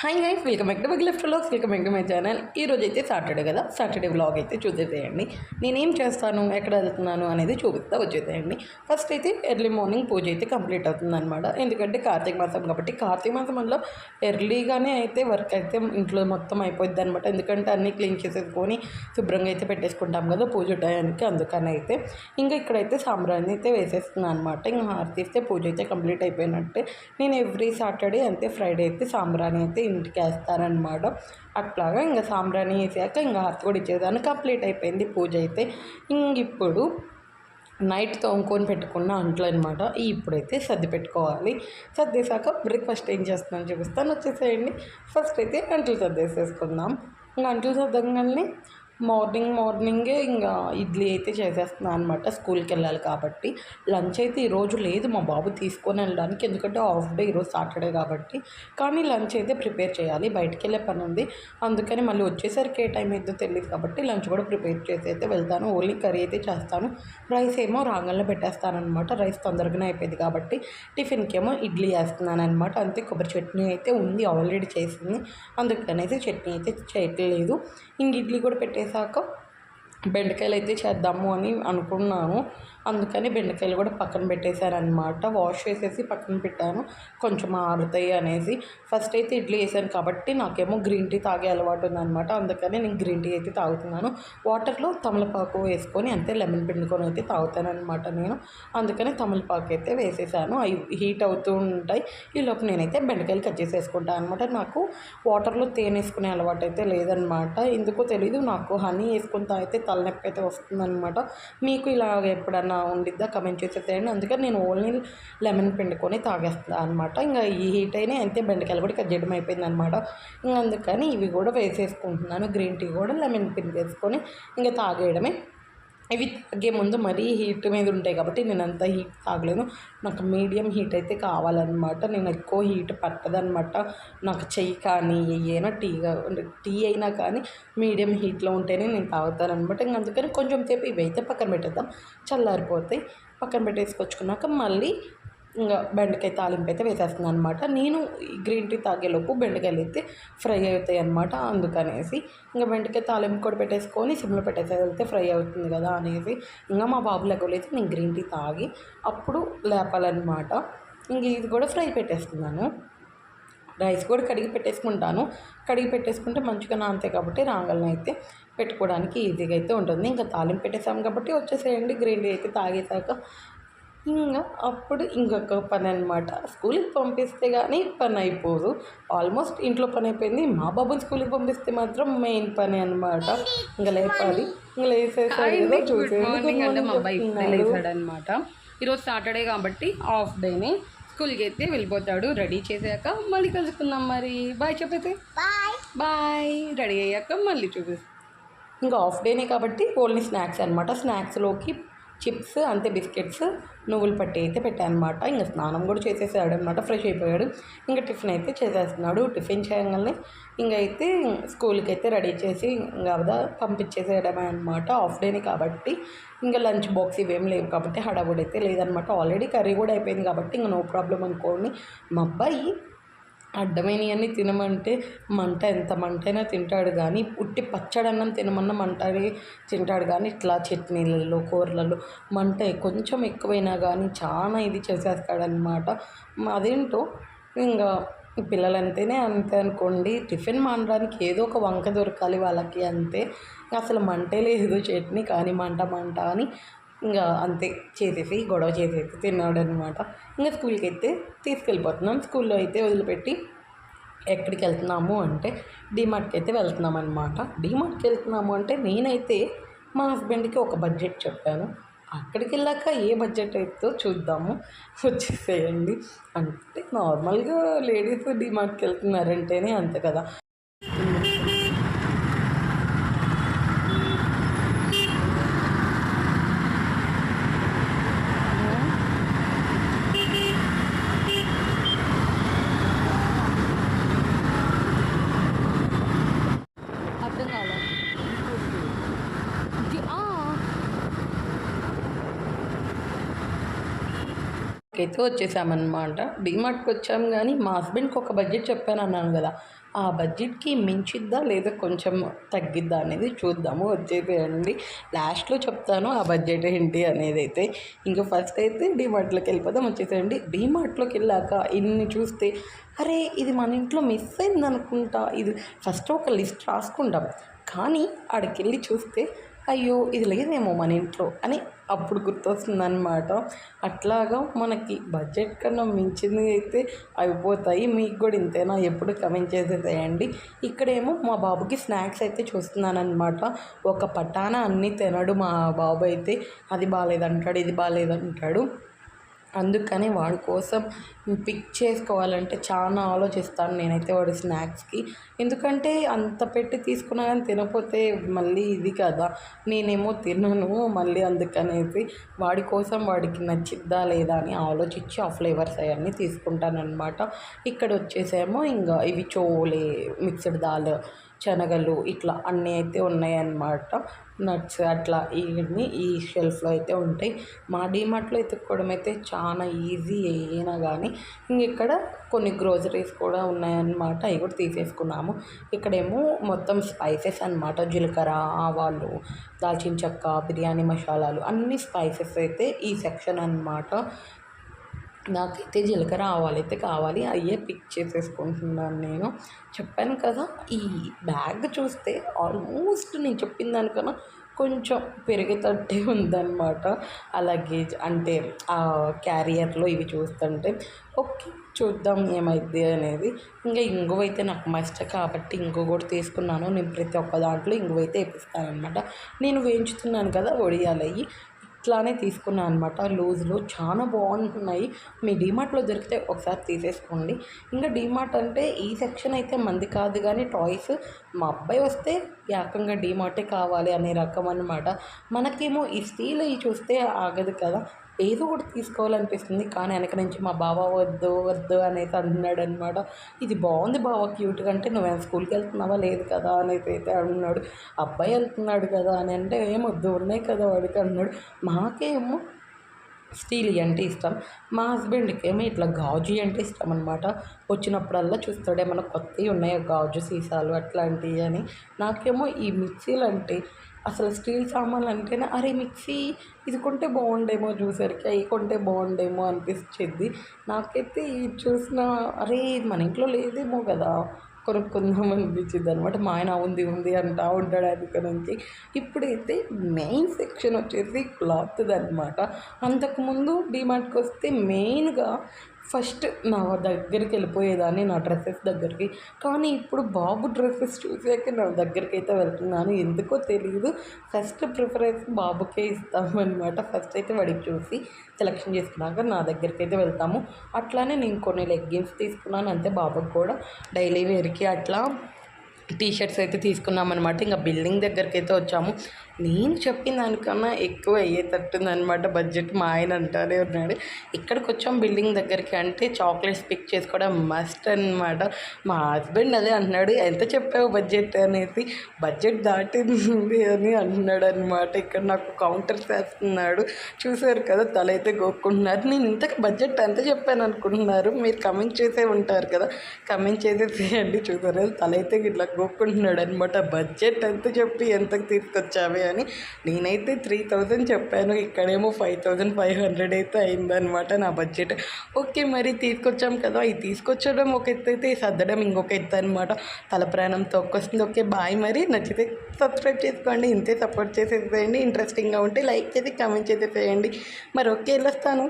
Hi guys, welcome back to bug left vlogs, welcome back to my channel. ఈరోజు అయితే Saturday కదా, Saturday vlog అయితే చూసేసేయండి. నేనేం చేస్తాను, ఎక్కడ వెళ్తున్నాను అనేది చూపిస్తా వచ్చేసేయండి. ఫస్ట్ అయితే ఎర్లీ మార్నింగ్ పూజ అయితే కంప్లీట్ అవుతుంది అనమాట. ఎందుకంటే కార్తీక మాసం కాబట్టి, కార్తీక మాసం వల్ల ఎర్లీగానే అయితే వర్క్ అయితే ఇంట్లో మొత్తం అయిపోద్ది అనమాట. ఎందుకంటే అన్నీ క్లీన్ చేసేసుకొని శుభ్రంగా అయితే పెట్టేసుకుంటాం కదా పూజ టయానికి. అందుకని అయితే ఇంకా ఇక్కడైతే సాంబ్రాణి అయితే వేసేస్తున్నాను అనమాట. ఇంకా హారతి ఇస్తే పూజ అయితే కంప్లీట్ అయిపోయినట్టే. నేను ఎవ్రీ సాటర్డే అంతే ఫ్రైడే అయితే సాంబ్రాణి అయితే ఇంటికి వేస్తారనమాట. అట్లాగా ఇంకా సాంబ్రాణి వేసాక ఇంకా హారతి కూడా ఇచ్చేదాన్ని. కంప్లీట్ అయిపోయింది పూజ అయితే. ఇప్పుడు నైట్ తోముకొని పెట్టుకున్న అంట్లు అనమాట. ఇప్పుడైతే సర్ది పెట్టుకోవాలి. సర్దేశాక బ్రేక్ఫాస్ట్ ఏం చేస్తున్నాను చూపిస్తాను, వచ్చేసేయండి. ఫస్ట్ అయితే అంట్లు సర్దేసేసుకుందాం. ఇంకా అంట్లు సర్దగానే మార్నింగే ఇంకా ఇడ్లీ అయితే చేసేస్తున్నాను అనమాట. స్కూల్కి వెళ్ళాలి కాబట్టి. లంచ్ అయితే ఈరోజు లేదు మా బాబు తీసుకొని వెళ్ళడానికి, ఎందుకంటే హాఫ్ డే ఈరోజు సాటర్డే కాబట్టి. కానీ లంచ్ అయితే ప్రిపేర్ చేయాలి, బయటికి వెళ్ళే పని ఉంది. అందుకని మళ్ళీ వచ్చేసరికి ఏ టైం అయితే తెలియదు కాబట్టి లంచ్ కూడా ప్రిపేర్ చేసి అయితే వెళ్తాను. ఓన్లీ కర్రీ అయితే చేస్తాను. రైస్ ఏమో రాగంలో పెట్టేస్తానమాట. రైస్ తొందరగానే అయిపోయింది కాబట్టి టిఫిన్కి ఏమో ఇడ్లీ వేస్తున్నాను అనమాట. అంతే. కొబ్బరి చట్నీ అయితే ఉంది, ఆల్రెడీ చేసింది. అందుకనేసి చట్నీ అయితే చేయట్లేదు. ఇంక ఇడ్లీ కూడా పెట్టేసాక బెండకాయలు అయితే చేద్దాము అని అనుకున్నాను. అందుకని బెండకాయలు కూడా పక్కన పెట్టేశానమాట. వాష్ చేసేసి పక్కన పెట్టాను, కొంచెం ఆరుతాయి అనేసి. ఫస్ట్ అయితే ఇడ్లీ వేసాను కాబట్టి నాకేమో గ్రీన్ టీ తాగే అలవాటు ఉందన్నమాట. అందుకని నేను గ్రీన్ టీ అయితే తాగుతున్నాను. వాటర్లో తమలపాకు వేసుకొని అంతే లెమన్ పిండుకొని అయితే తాగుతానమాట నేను. అందుకని తమలపాకు అయితే వేసేసాను. అవి హీట్ అవుతూ ఉంటాయి. ఈలోపు నేనైతే బెండకాయలు కట్ చేసేసుకుంటాను అనమాట. నాకు వాటర్లో తేనె వేసుకునే అలవాటు అయితే లేదనమాట. ఎందుకో తెలీదు, నాకు హనీ వేసుకుని తాగితే తలనొప్పి అయితే వస్తుందన్నమాట. మీకు ఇలా ఎప్పుడన్నా ఉండిద్దా కమెంట్ చేసేసేయండి. అందుకని నేను ఓన్లీ లెమన్ పిండుకొని తాగేస్తాను అనమాట. ఇంకా ఈ హీట్ అయినా అంతే బెండకాయలు కూడా కట్ చేయడం అయిపోయింది అనమాట. ఇంకా అందుకని ఇవి కూడా వేసేసుకుంటున్నాను. గ్రీన్ టీ కూడా లెమన్ పిండేసుకొని ఇంకా తాగేయడమే. ఇవి తాగే ముందు మరీ హీట్ మీద ఉంటాయి కాబట్టి నేను అంత హీట్ తాగలేను. నాకు మీడియం హీట్ అయితే కావాలన్నమాట. నేను ఎక్కువ హీట్ పట్టదనమాట. నాకు చెయ్యి కానీ ఏమైనా టీ అయినా కానీ మీడియం హీట్లో ఉంటేనే నేను తాగుతానమాట. ఇంక అందుకని కొంచెం సేపు ఇవి అయితే పక్కన పెట్టేద్దాం, చల్లారిపోతాయి. పక్కన పెట్టేసుకొచ్చుకున్నాక మళ్ళీ ఇంకా బెండకాయ తాలింపు అయితే వేసేస్తున్నాను అనమాట. నేను గ్రీన్ టీ తాగేలోపు బెండకాయలు అయితే ఫ్రై అవుతాయి అనమాట. అందుకనేసి ఇంకా బెండకాయ తాలింపు కూడా పెట్టేసుకొని సిమ్లో పెట్టేసి వెళ్తే ఫ్రై అవుతుంది కదా అనేసి ఇంకా మా బాబు లేకపోతే నేను గ్రీన్ టీ తాగి అప్పుడు లేపాలన్నమాట. ఇంక ఇది కూడా ఫ్రై పెట్టేస్తున్నాను. రైస్ కూడా కడిగి పెట్టేసుకుంటాను. కడిగి పెట్టేసుకుంటే మంచిగా నానతాయి కాబట్టి రాగలను అయితే పెట్టుకోవడానికి ఈజీగా అయితే ఉంటుంది. ఇంకా తాలింపు పెట్టేసాము కాబట్టి వచ్చేసేయండి. గ్రీన్ టీ అయితే తాగేసాక ఇంకా అప్పుడు ఇంకొక పని అనమాట. స్కూల్కి పంపిస్తే కానీ పని అయిపోదు. ఆల్మోస్ట్ ఇంట్లో పని అయిపోయింది. మా బాబుని స్కూల్కి పంపిస్తే మాత్రం మెయిన్ పని అనమాట. ఇంకా లేపాలి. ఇంకా లేసేసాడు అనమాట. ఈరోజు సాటర్డే కాబట్టి హాఫ్ డేనే. స్కూల్కి అయితే వెళ్ళిపోతాడు. రెడీ చేసాక మళ్ళీ కలుసుకుందాం. మరి బాయ్ చెప్పైతే బాయ్. రెడీ అయ్యాక మళ్ళీ చూపిస్తాం. ఇంకా హాఫ్ డేనే కాబట్టి ఓన్లీ స్నాక్స్ అనమాట. స్నాక్స్లోకి చిప్స్ అంతే, బిస్కెట్స్, నువ్వులు పట్టి అయితే పెట్టాను అనమాట. ఇంకా స్నానం కూడా చేసేసాడు అనమాట. ఫ్రెష్ అయిపోయాడు. ఇంకా టిఫిన్ అయితే చేసేస్తున్నాడు. టిఫిన్ చేయగానే ఇంకా అయితే స్కూల్కి అయితే రెడీ చేసి ఇంకా పంపించేసేయడమే అనమాట. హాఫ్ డేని కాబట్టి ఇంకా లంచ్ బాక్స్ ఇవేం లేవు కాబట్టి హడావుడి అయితే లేదనమాట. ఆల్రెడీ కర్రీ కూడా అయిపోయింది కాబట్టి ఇంకా నో ప్రాబ్లం అనుకోండి. మా అబ్బాయి అడ్డమైనవన్నీ తినమంటే ఎంత మంటైనా తింటాడు, కానీ ఉట్టి పచ్చడన్నం తినమన్న మంటనే తింటాడు. కానీ ఇట్లా చట్నీలలో కూరలలో మంట కొంచెం ఎక్కువైనా కానీ చాలా ఇది చేసేస్తాడనమాట. అదేంటో ఇంకా పిల్లలంటేనే అంతే అనుకోండి. టిఫిన్ మానడానికి ఏదో ఒక వంక దొరకాలి వాళ్ళకి, అంతే. అసలు మంటే లేదు, చట్నీ కానీ మంట అని ఇంకా అంతే చేసేసి గొడవ చేసేసి తిన్నాడనమాట. ఇంకా స్కూల్కి అయితే తీసుకెళ్ళిపోతున్నాం. స్కూల్లో అయితే వదిలిపెట్టి ఎక్కడికి వెళ్తున్నాము అంటే డీమార్ట్కి అయితే వెళ్తున్నాం అనమాట. డీమార్ట్కి వెళ్తున్నాము అంటే నేనైతే మా హస్బెండ్కి ఒక బడ్జెట్ చెప్పాను. అక్కడికి వెళ్ళాక ఏ బడ్జెట్ అయితే చూద్దాము, వచ్చేసేయండి. అంటే నార్మల్గా లేడీస్ డీమార్ట్కి వెళ్తున్నారంటేనే అంతే కదా. అయితే వచ్చేసామన్నమాట. డీమార్ట్‌కి వచ్చాము గానీ, మా హస్బెండ్‌కి ఒక బడ్జెట్ చెప్పానన్నాను గదా! ఆ బడ్జెట్‌కి మించిద్దా లేదా కొంచెం తగ్గిద్దా అనేది చూద్దాము. వచ్చేసేయండి. లాస్ట్‌లో చెప్తాను ఆ బడ్జెట్ ఏంటి అనేదైతే. ఇంక ఫస్ట్ అయితే డీమార్ట్‌లోకెళ్ళిపోదాం. వచ్చేసేయండి. డీమార్ట్‌లోకెళ్ళాక ఇన్ని చూస్తే అరే! ఇది మన ఇంట్లో మిస్ అయిందనుకుంటా. ఇది ఫస్ట్ ఒక లిస్ట్ రాసుకుంటాం. కానీ ఆడికెళ్ళి చూస్తే అయ్యో! ఇది లేదేమో మన ఇంట్లో అని అప్పుడు గుర్తొస్తుందనమాట. అట్లాగా మనకి బడ్జెట్ కన్నా మించినవి అయితే అయిపోతాయి. మీకు కూడా ఇంతేనా? ఎప్పుడు కమెంట్ చేసేసేయండి. ఇక్కడేమో మా బాబుకి స్నాక్స్ అయితే చూస్తున్నాననమాట. ఒక పటాన అన్నీ తినడు మా బాబు అయితే. అది బాలేదంటాడు, ఇది బాలేదంటాడు. అందుకని వాడి కోసం పిక్ చేసుకోవాలంటే చాలా ఆలోచిస్తాను నేనైతే వాడి స్నాక్స్‌కి. ఎందుకంటే అంత పెట్టి తీసుకున్నా గానీ తినకపోతే మళ్ళీ ఇది కదా! నేనేమో తినను. మళ్ళీ అందుకనేసి వాడి కోసం వాడికి నచ్చిద్దా లేదా అని ఆలోచించి ఆ ఫ్లేవర్స్ అయన్నీ తీసుకుంటాననమాట. ఇక్కడొచ్చేసేమో ఇంగ ఇవి చోలే, మిక్స్డ్ దాల్, శనగలు ఇట్లా అన్నీ అయితే ఉన్నాయన్నమాట. నట్స్ అట్లా ఇవన్నీ ఈ షెల్ఫ్‌లో అయితే ఉంటాయి. మా డీమార్ట్‌లో ఎతుక్కోవడం అయితే చాలా ఈజీ అయినా కానీ ఇక్కడ కొన్ని గ్రోసరీస్ కూడా ఉన్నాయన్నమాట. అవి కూడా తీసేసుకున్నాము. ఇక్కడేమో మొత్తం స్పైసెస్ అనమాట. జీలకర్ర, ఆవాలు, దాల్చిన చెక్క, బిర్యానీ మసాలాలు అన్ని స్పైసెస్ అయితే ఈ సెక్షన్ అనమాట. నాకైతే జీలకర్ర ఆవాలైతే కావాలి. అయ్యే పిక్ చేసేసుకుంటున్నాను నేను. చెప్పాను కదా! ఈ బ్యాగ్ చూస్తే ఆల్మోస్ట్ నేను చెప్పిన దానికన్నా కొంచెం పెరిగేతట్టే ఉందన్నమాట. ఆ లగేజ్ అంటే ఆ క్యారియర్‌లో ఇవి చూస్తుంటే ఓకే. చూద్దాం ఏమైద్ది అనేది. ఇంగువైతే నాకు మస్ట్ కాబట్టి ఇంగువ కూడా తీసుకున్నాను. నేను ప్రతి ఒక్క దాంట్లో ఇంగువైతే ఏపిస్తాననమాట. నేను వేయించుతున్నాను కదా! వడియాలయ్యి. ఇట్లానే తీసుకున్నాను అనమాట. లూజ్‌లో చాలా బాగుంటున్నాయి. మీ డీమార్ట్‌లో దొరికితే ఒకసారి తీసేసుకోండి. ఇంకా డీమార్ట్ అంటే ఈ సెక్షన్ అయితే మంది కాదు కానీ టాయ్స్ మా అబ్బాయి వస్తే ఏకంగా డీమార్టే కావాలి అనే రకం అనమాట. మనకేమో ఈ స్టీల్‌వి చూస్తే ఆగదు కదా! ఏదో ఒకటి తీసుకోవాలనిపిస్తుంది. కానీ వెనక నుంచి మా బావ వద్దు వద్దు అనేసి అంటున్నాడనమాట. ఇది బాగుంది బావ క్యూట్‌గా అంటే నువ్వేమైనా స్కూల్‌కి వెళ్తున్నావా? లేదు కదా అనేసి అయితే అన్నాడు. అబ్బాయి వెళ్తున్నాడు కదా అని అంటే ఏమొద్దు ఉన్నాయి కదా వాడికి అన్నాడు. మాకేమో స్టీల్‌యి అంటే ఇష్టం. మా హస్బెండ్‌కేమో ఇట్లా గాజుయి అంటే ఇష్టం అనమాట. వచ్చినప్పుడల్లా చూస్తాడు ఏమన్నా కొత్తయి ఉన్నాయా గాజు సీసాలు అట్లాంటియి అని. నాకేమో ఈ మిక్సీలంటే అసలు స్టీల్ సామాన్లు అంటేనే అరే! మిక్సీ ఇది కొంటే బాగుండేమో జ్యూసర్‌కి, అయి కొంటే బాగుండేమో అనిపించిద్ది. నాకైతే ఇది చూసినా అరే! ఇది మన ఇంట్లో లేదేమో కదా! కొనుక్కుందాం అనిపించిద్దనమాట. మా ఆయన ఉంది ఉంది అంటా ఉంటాడు వెనక నుంచి. ఇప్పుడైతే మెయిన్ సెక్షన్ వచ్చేసి క్లాత్‌దనమాట. అంతకుముందు డీమార్ట్‌కొస్తే మెయిన్‌గా ఫస్ట్ నా దగ్గరికి వెళ్ళిపోయేదాన్ని నా డ్రెస్సెస్ దగ్గరికి. కానీ ఇప్పుడు బాబు డ్రెస్సెస్ చూసాక నా దగ్గరికైతే వెళ్తున్నాను. ఎందుకో తెలీదు. ఫస్ట్ ప్రిఫరెన్స్ బాబుకే ఇస్తామనమాట. ఫస్ట్ అయితే వాడికి చూసి సెలెక్షన్ చేసుకున్నాక నా దగ్గరికైతే వెళ్తాము. అట్లానే నేను కొన్ని లెగ్గిన్స్ తీసుకున్నాను అంతే. బాబుకి కూడా డైలీ వేర్‌కి అట్లా టీ షర్ట్స్ అయితే తీసుకున్నామనమాట. ఇంక బిల్డింగ్ దగ్గరికైతే వచ్చాము. నేను చెప్పిన దానికన్నా ఎక్కువ అయ్యేటట్టుందనమాట బడ్జెట్. మా ఆయన అంటానే ఉన్నాడు. ఇక్కడికొచ్చాం బిల్డింగ్ దగ్గరికి అంటే చాక్లెట్స్ పిక్ చేసుకోవడం మస్ట్ అనమాట. మా హస్బెండ్ అదే అంటున్నాడు. ఎంత చెప్పావు బడ్జెట్ అనేసి. బడ్జెట్ దాటింది అని అంటున్నాడు అనమాట. ఇక్కడ నాకు కౌంటర్స్ వేస్తున్నాడు. చూసారు కదా తల అయితే గోక్కుంటున్నారు. నేను ఇంతకు బడ్జెట్ ఎంత చెప్పాను అనుకుంటున్నారు. మీరు కమెంట్ చేసే ఉంటారు కదా! కమెంట్ చేసేసేయండి. చూసారు తల అయితే ఇట్లా గోక్కుంటున్నాడు అనమాట. బడ్జెట్ ఎంత చెప్పి ఎంతకు తీసుకొచ్చావే అని. నేనైతే 3000 చెప్పాను. ఇక్కడేమో 5500 అయితే అయిందనమాట నా బడ్జెట్. ఓకే మరి తీసుకొచ్చాం కదా! ఇది తీసుకొచ్చడం ఒక ఎత్తు అయితే సర్దడం ఇంకొక ఎత్తు అనమాట. తల ప్రాణం తొక్కొస్తుంది. ఓకే బాయ్ మరి. నచ్చితే సబ్స్క్రైబ్ చేసుకోండి. ఇంతే సపోర్ట్ చేసేసేయండి. ఇంట్రెస్టింగ్గా ఉంటే లైక్ చేసి కామెంట్ చేసేసేయండి. మరి ఓకే వెళ్ళొస్తాను.